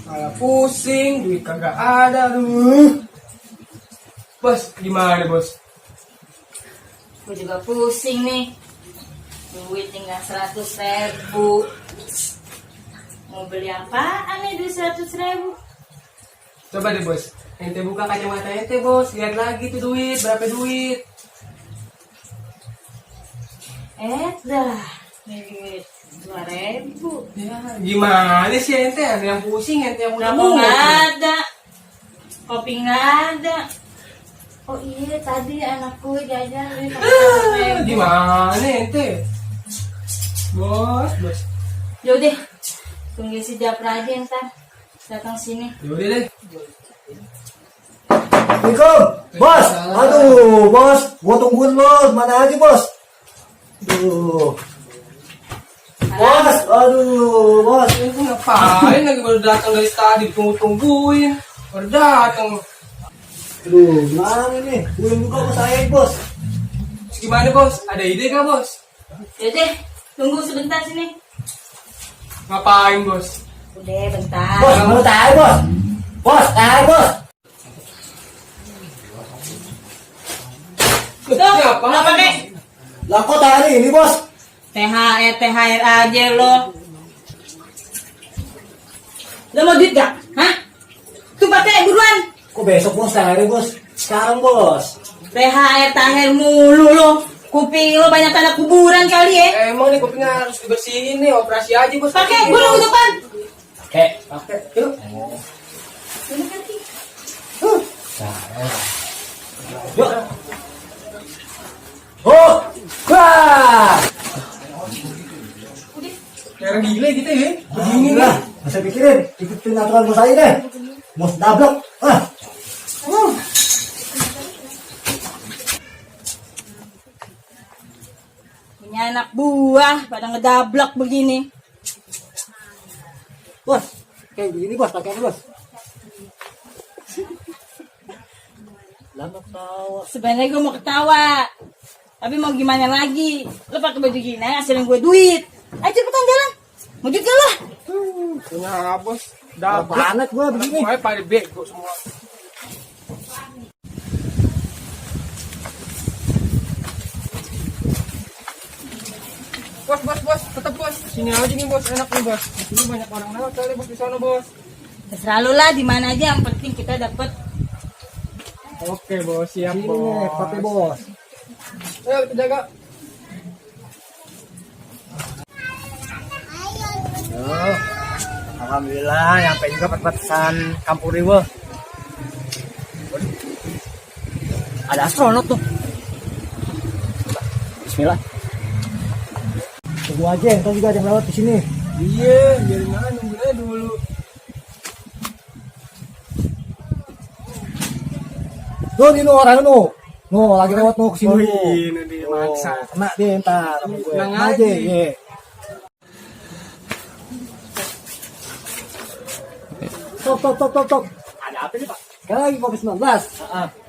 Malah pusing, duit kagak ada, aduh. Bos, gimana bos? Gue juga pusing nih. Duit tinggal 100.000. Mau beli apaan nih duit 100.000? Coba deh bos, ente buka kacamata ente bos, lihat lagi tuh duit, berapa duit? Dah, duit 2.000. Ya, gimana sih ente? Ada yang pusing, ente yang udah Rokok nggak ada, kopi nggak ada. Oh iya, tadi anakku jajan duit 100.000. Gimana ente? Bos. Yaudah, tunggu si Japra aja ntar datang sini. Yaudah deh. Assalamualaikum, bos. Aduh, bos, gua tungguin bos. Mana aja bos? Bos, aduh, bos. Ente ngapain lagi baru datang dari tadi, tungguin. Baru datang. Aduh, gimana nih? Belum buka bos saya bos. Terus gimana bos? Ada ide gak bos? Yaudah, tunggu sebentar sini. Ngapain bos? Udah, bentar. Bos, mau tahu bos. Bos, tahu bos. Tuh, Siapa? kenapa nih? Lah kok hari ini bos? THR aja lo. Lo mau duit gak? Hah? Tuh pakai buruan. Kok besok bos hari bos? Sekarang bos. THR mulu lo. Kuping lo banyak tanah kuburan kali ya. Emang nih kupingnya harus dibersihin nih, operasi aja bos. Pakai gulung di depan. Pakai. Yuk. Yuk. Oh, wah. Kayak gila gitu ya. Begini Lah, masa pikirin ikutin aturan bos saya deh. Bos dablok. Punya anak buah pada ngedablak begini. Bos, kayak gini bos, pakai bos. Lama tahu. Sebenarnya gue mau ketawa. Tapi mau gimana lagi? Lo pakai baju gini hasilin gue duit. Ayo cepetan jalan. Mau juga lah. punya bos. Banget gua begini. Semuanya pada bego semua. Bos, tetap bos. Sini aja nih bos, enak nih bos. Di sini banyak orang lewat kali bos di sana bos. Terserah lo lah di mana aja, yang penting kita dapet. Oke bos, siap Sini bos. nih, pakai bos. Ayo kita jaga. Oh, alhamdulillah nyampe juga pesan Kampung Riwo. Ada astronot tuh. Bismillah. Tunggu aja, entar juga ada yang lewat di sini. Iya, biarin aja nungguin aja dulu. Tuh, ini orang nu. Nu lagi lewat nu kesini. Oh, nu. ini dia maksa. Kena dia entar sama gue. Tenang Kena aja. Ye. Stop. Ada apa nih, Pak? Sekarang lagi COVID-19.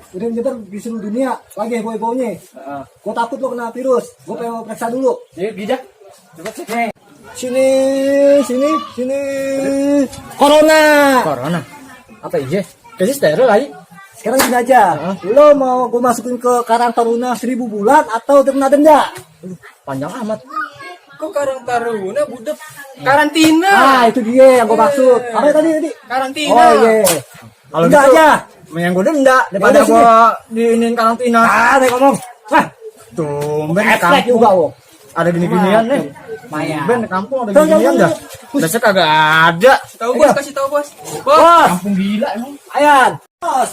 Udah menyebar di seluruh dunia. Lagi heboh-hebohnya. Gue takut lo kena virus. Gue pengen periksa dulu. Yuk, bijak. Coba cek. Sini. Corona. Apa iya? Kasih steril lagi. Sekarang gini aja. Lo mau gue masukin ke Karang Taruna 1000 bulan atau kena denda? Panjang amat. Kok Karang Taruna budak karantina? Ah, itu dia yang gue maksud. Apa tadi? Karantina. Oh iya. Kalau Denda gitu, aja. yang gue denda daripada Daripada gue diinin karantina. Ah, nih ngomong. Wah, Tumben di efek kampung juga wo. ada gini-ginian nih. Maya. Tumben di kampung ada Tuh, gini-ginian tuh, dah. Biasa kagak ada. Tahu bos, kasih tahu bos. Bos, Bos. kampung gila emang. Ayan. Bos.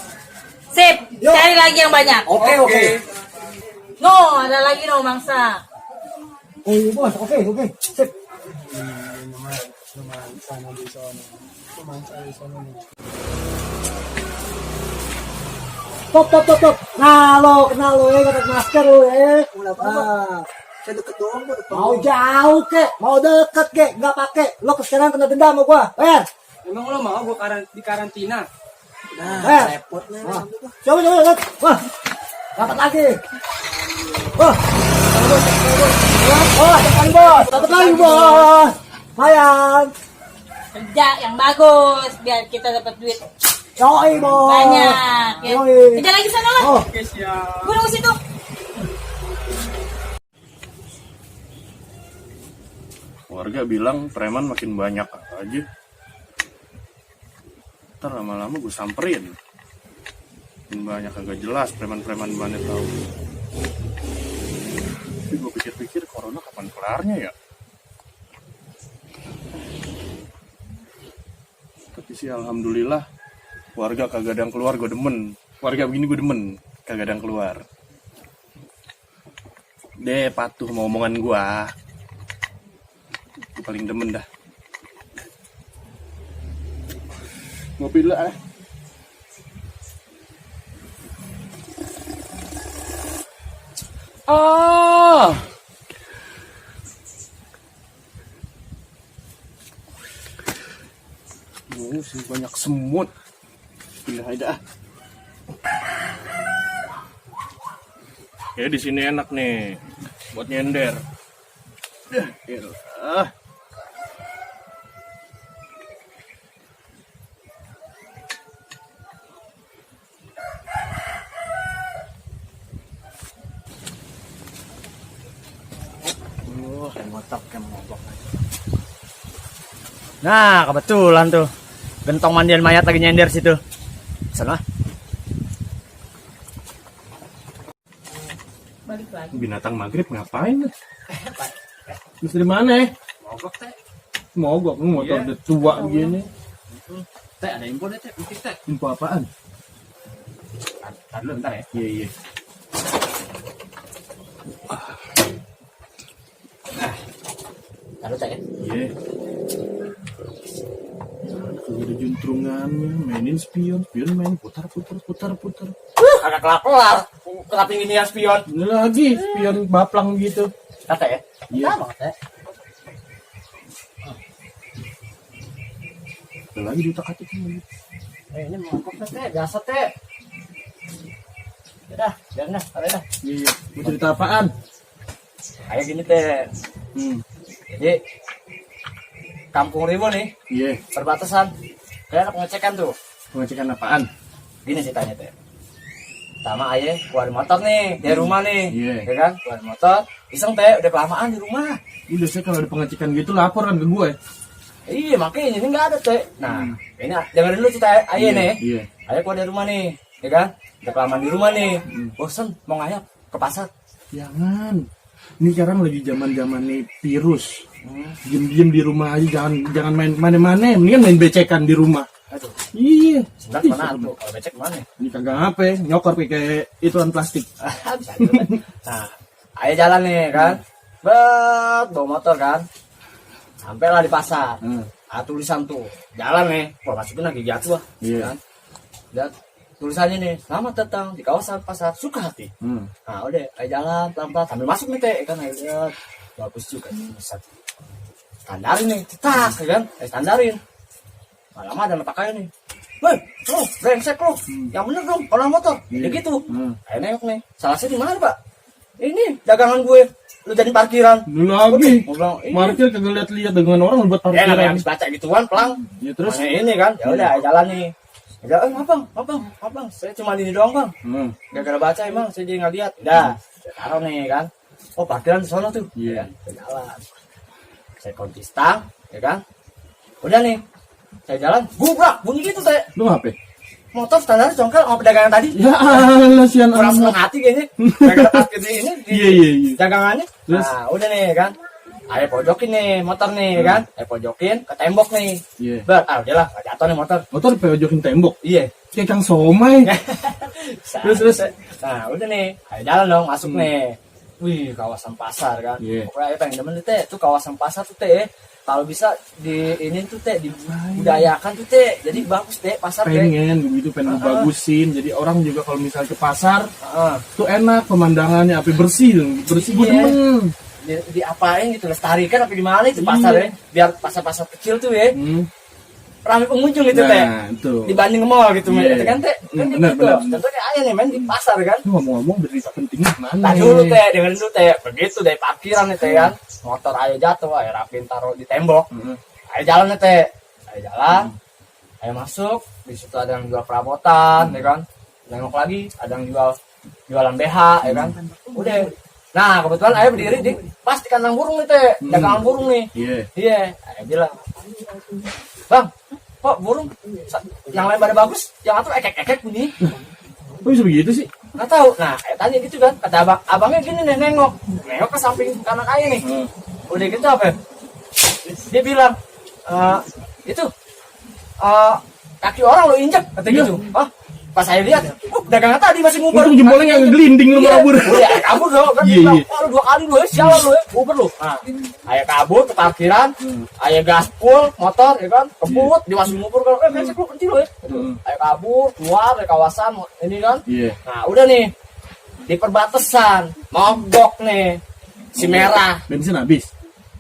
Sip, Yuk. cari lagi yang banyak. Oke. No, ada lagi no mangsa. Oh iya bos, oke. Sip. Stop. Nah lo, pakai masker lo Ah. Saya deket doang kok. Mau jauh kek, mau deket kek, nggak pakai. Lo sekarang kena denda sama gua. Emang lo mau gue di karantina? Repot nih. Coba. Wah, dapat lagi. Wah, dapat lagi bos. Mayan. Kerja yang bagus biar kita dapat duit Yoi, bos. banyak. Ya. Yoi. Kerja lagi sana lah. Oh, Oke, siap. Gue nunggu situ. Warga bilang preman makin banyak aja. Ntar lama-lama gue samperin. Makin banyak agak jelas preman-preman mana tahu. Tapi gue pikir-pikir corona kapan kelarnya ya? Tapi sih alhamdulillah warga kagak ada yang keluar, gue demen. Warga begini gue demen, kagak ada yang keluar. Deh patuh sama omongan gue. Gue paling demen dah. Ngopi dulu ah. Ah. Oh, sih banyak semut. Pindah aja ah. Ya di sini enak nih buat nyender. Ah. Nah, kebetulan tuh. Gentong mandian mayat lagi nyender situ. Sana. Balik lagi. Binatang maghrib ngapain? Terus dari mana? Mogok teh. Mogok, motor udah tua begini. Teh ada info deh teh, mungkin teh. Info apaan? Tar dulu bentar ya. Iya, iya. Tar dulu teh ya. Iya. Kagak ada juntrungannya, mainin spion main putar. Agak kelar. Kenapa ini ya spion? Ini lagi spion baplang gitu. Kata ya? Iya. banget ya. Ada lagi diutak-atik ini. Ini mogok teh, biasa teh. Udah, biar dah, dah. Iya, mau cerita apaan? Kayak gini teh. Jadi Kampung Riwo nih, Iya, perbatasan. Kayak pengecekan tuh. pengecekan apaan? Gini ceritanya teh. Pertama ayah keluar motor nih dari rumah nih, Iya. ya kan? Keluar motor, iseng teh udah kelamaan di rumah. Udah saya kalau ada pengecekan gitu lapor kan ke gue. Iya makanya ini nggak ada teh. Nah ini dengerin dulu cerita ayah nih. Iya. Ayah keluar dari rumah nih, ya kan? Udah kelamaan di rumah nih. Bosan mau ngayap ke pasar. Jangan. Ini sekarang lagi zaman nih virus. Diem-diem di rumah aja, jangan main mana-mana. Mendingan main becekan di rumah. Aduh, Iya. sebentar mana tuh? Kalau becek mana? Ini kagak apa, nyokor pakai ituan plastik. Bisa aja, teh. Nah, ayah jalan nih kan. Bawa motor kan. Sampailah di pasar. Tulisan tuh. Jalan nih. Wah, masukin lagi jatuh. Iya. Kan? Dan tulisannya nih, selamat datang di kawasan pasar Sukahati. Nah, udah, ayah jalan pelan-pelan sambil masuk nih teh, kan ayah lihat. Bagus juga nih, standarin nih, cetak, ya kan? Standarin. Lama ada pakaian nih. Woi, lu, brengsek lu. Yang bener dong, orang motor. Ya gitu. Ayo nengok nih. Salahnya di mana, Pak? Ini dagangan gue. Lu jadi parkiran. Lagi. Gue bilang, ini. Parkir kagak lihat-lihat dengan orang buat Ya, namanya parkiran. habis baca gituan, pelang. Ya terus. Nah, ini kan, ya udah jalan nih. Ya, abang, saya cuma ini doang, Bang. Gak baca emang, saya jadi nggak lihat. Udah, saya taruh nih kan. Oh, parkiran di sana tuh. Iya. Saya jalan. Saya kunci stang, ya kan. Udah nih. Saya jalan, gubrak, bunyi gitu teh. Lu apa? Motor standar congkel sama pedagangan tadi. Ya Allah, sian Kurang seneng amat. hati kayaknya. Gara-gara parkir di ini di Iya. dagangannya. Terus? Nah, udah nih kan. Ayo pojokin nih motor nih kan. Ayo pojokin ke tembok nih. Iya. Udahlah, nggak jatuh nih motor. Motor pejokin tembok. Iya. Kayak Kang Somai. Terus. Nah, udah nih. Ayo jalan dong, masuk nih. Wih, kawasan pasar kan. Iya. Pokoknya ayo pengen demen tuh teh. Tuh kawasan pasar tuh teh. Kalau bisa di ini tuh teh dibudayakan tuh teh. Jadi bagus teh pasar teh. Pengen begitu, pengen bagusin. Jadi orang juga kalau misalnya ke pasar Heeh. tuh enak pemandangannya, apa bersih gue Iya. demen. Diapain gitu, lestarikan apa gimana itu Iya. pasar ya. Biar pasar-pasar kecil tuh ya. Ramai pengunjung gitu teh. Nah, itu. Dibanding ke mall gitu Iya. gitu kan teh. Kan Bener, gitu. bener. Contohnya ayah nih main di pasar kan. Ngomong-ngomong berita pentingnya mana? Nah dulu teh, dengerin dulu teh. Begitu dari parkiran nih teh kan. Motor ayah jatuh, ayah rapin taruh di tembok. Ayah jalan nih teh. Ayah Ayo jalan, ayo masuk. Di situ ada yang jual perabotan, ya kan. Nengok lagi, ada yang jualan BH, ya kan. Udah. Nah, kebetulan ayo berdiri di pas di kandang burung nih, Teh. Dagangan burung nih. Iya. Ayo bilang, Bang, kok burung yang lebar bagus, yang satu ekek-ekek bunyi. Kok bisa begitu sih? Nggak tahu. Nah, kayak tanya gitu kan. Kata abangnya gini nih, nengok ke samping kanan ayah nih. Udah gitu apa? Dia bilang, itu kaki orang lo injek, kata gitu. Hah? Pas saya lihat, dagangan tadi masih nguber. Untung jempolnya nggak ngelinding lu kabur. Iya, kabur dong. Kan dia bilang, oh, lu 2 kali lu, sialan lu, nguber lu. Nah, ayah kabur ke parkiran, ayah gaspol motor, ya kan, kebut, dia masih nguber kalau, besok lu kecil lu ya. Ayah kabur, keluar dari kawasan ini kan. Nah, udah nih, di perbatasan, mogok nih, si merah. Bensin habis.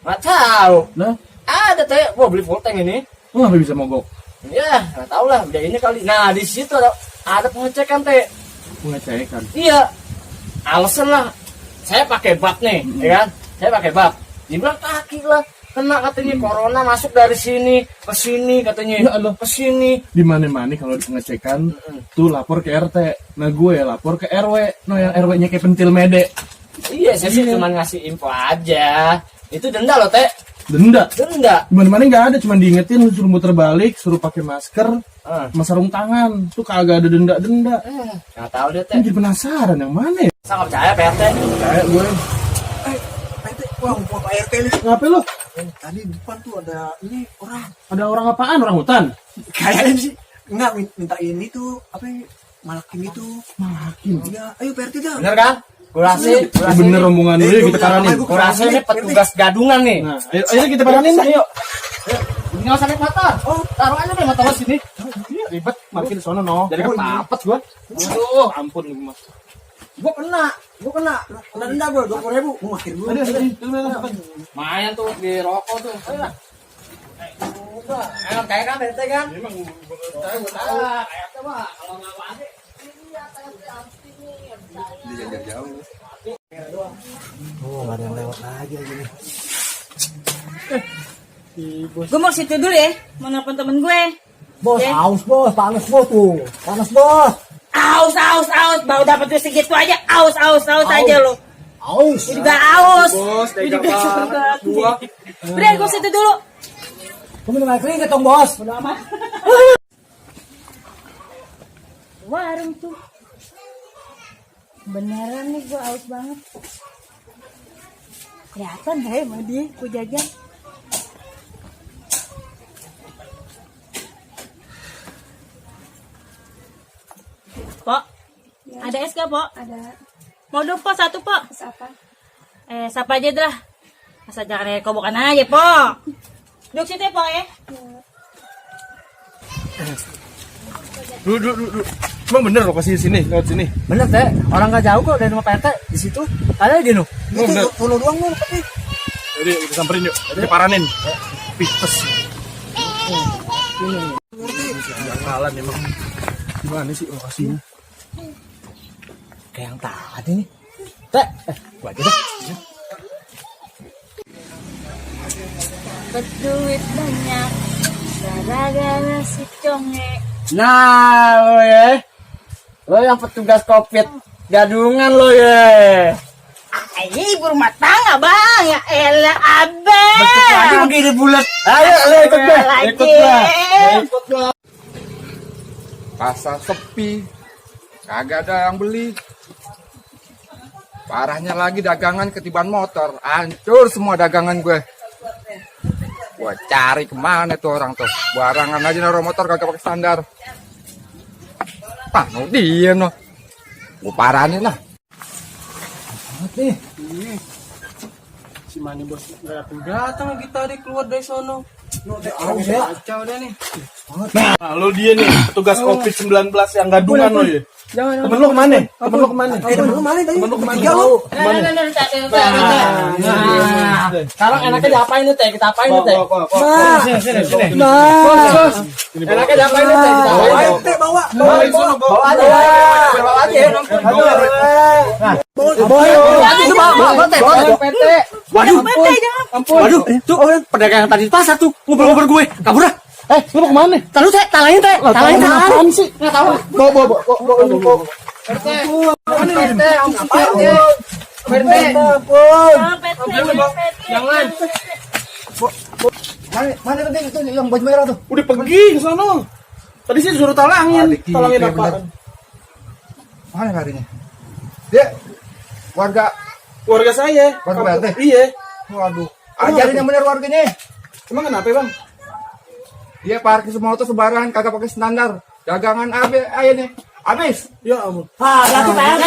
Nggak tahu. Nah, Ada Teh, gua beli full tank ini. nggak bisa mogok. Ya, nggak tahu lah, udah ini kali. Nah, di situ ada pengecekan Teh. Pengecekan. Iya, alasan lah. Saya pakai bak nih, ya kan? Saya pakai bak. Dibilang kaki lah, kena katanya corona masuk dari sini ke sini katanya. Ya Allah. Ke sini. Di mana-mana kalau di pengecekan tuh lapor ke RT. Nah gue ya lapor ke RW. No yang RW-nya kayak pentil mede. Iya, saya sih cuma ngasih info aja. Itu denda loh, Teh. Denda. Denda. Di mana-mana nggak ada, cuma diingetin suruh muter balik, suruh pakai masker, sama sarung tangan. Tuh kagak ada denda-denda. Nggak tahu deh, Teh. Kan jadi penasaran yang mana ya? Saya nggak percaya, PRT. Kayak gue. Pak wah, Pak RT nih. Ngapain lo? Tadi di depan tuh ada ini orang. Ada orang apaan? Orang hutan? Kayaknya sih. Enggak, minta ini tuh, apa ya, malakin itu. Malakin. Iya, ayo Pak RT dah. Bener kan? Kurasi. Bener rombongan lu ya kita paranin. Kurasi ini petugas gadungan nih. Nah, ayo kita paranin dah. Yuk. Nggak usah naik motor. Oh, taruh aja deh motor lo sini. Ribet, parkir di sono no. Jadi kepapet gua. Aduh, ampun gue mas. Gua kena denda gua 20.000. Gua makin dulu. Main tuh di rokok tuh. Ayo lah. Emang kayak kan bete kan? Emang Saya tahu. Kayak coba kalau nggak wajib. Oh, enggak ada yang lewat lagi nih. Gue mau situ dulu ya, mau nelfon temen gue. Bos, Ya. aus bos, panas bos tuh. Panas bos. Aus, baru dapat duit segitu aja, aus aja lo. Aus. Gue juga aus. Bos, Gue tega juga banget. Gua. Udah, gue situ dulu. Gua minum air keringet dong bos. Udah amat. Warung tuh. Beneran nih gue aus banget. Kelihatan ya sama dia, gue jajan. Pok, ada es gak, Pok? Ada Mau dong, Pok, satu, Pok. apa? Siapa aja dah. Masa jangan air kobokan aja, Pok. Duduk situ ya, Pok, ya. Duduk. Emang bener lo kasih sini, lewat sini. Bener Teh, orang nggak jauh kok dari rumah PRT di situ. Ada di nu. Itu follow doang lu tapi. Jadi kita samperin yuk, kita paranin. Pites. Jangkalan emang. Gimana sih lokasinya? Kayak yang tadi nih. Teh, gua aja deh. Berduit banyak, gara-gara si conge. Nah, lo ya. Lo yang petugas Covid gadungan lo ya. Ayo, ibu rumah tangga, Bang. Ya elah, abang. Bentuk lagi begini bulat. Ayo, lo ikut deh. Ikut lah. Pasar sepi, kagak ada yang beli. Parahnya lagi dagangan ketiban motor, hancur semua dagangan gue. Gue cari kemana tuh orang tuh, barangan aja naruh motor kagak pakai standar. No dia no, gue parahin lah. Nih, Si Mani bos nggak datang lagi tadi keluar dari sono. aus ya. Kacau deh nih. Nah, lo dia nih, petugas COVID-19 yang gadungan lo ya. Jangan. Temen lo kemana? Temen lo kemana? Temen lu mana tadi? Temen lu kemana? Tiga lu. Sekarang enaknya diapain nih Teh? Kita apain nih Teh? Sini. Enaknya diapain nih Teh? Kita Bawa apain? RT bawa. Bawa aja. Bawa aja. Bawa Teh. PT. Waduh, jangan. Waduh, tuh pedagang yang tadi di pasar tuh ngobrol-ngobrol gue. Kabur dah. Lu mau kemana? Tahu teh, talangin teh. Talangin teh. Apaan sih? Enggak tahu. Bawa. Jangan. Mana tadi itu yang baju merah tuh? Udah pergi ke sana. Tadi sih disuruh talangin. Adik, Talangin iya, apaan? Mana larinya? Dia warga Keluarga saya. Warga RT? Iya. waduh. Ajarin yang bener warganya. Emang kenapa, Bang? Dia parkir semua motor sembarangan kagak pakai standar. Dagangan aja nih. Habis. Ya ampun. Berarti Pak RT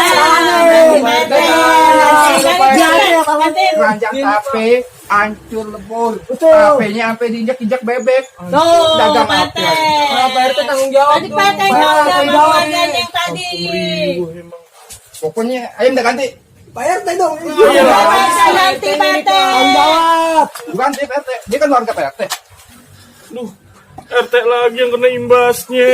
Keranjang tape hancur lebur. Betul. Tapenya sampai diinjak-injak bebek. Tuh, Dagang Pak apa? RT. Pak RT tanggung jawab. Tadi Pak RT jawab sama warganya yang tadi. Pokoknya ayam udah ganti. Pak RT dong. Iya, saya ganti Pak RT. Jawab. Bukan dia RT. Dia kan warga Pak RT. Duh, RT lagi yang kena imbasnya.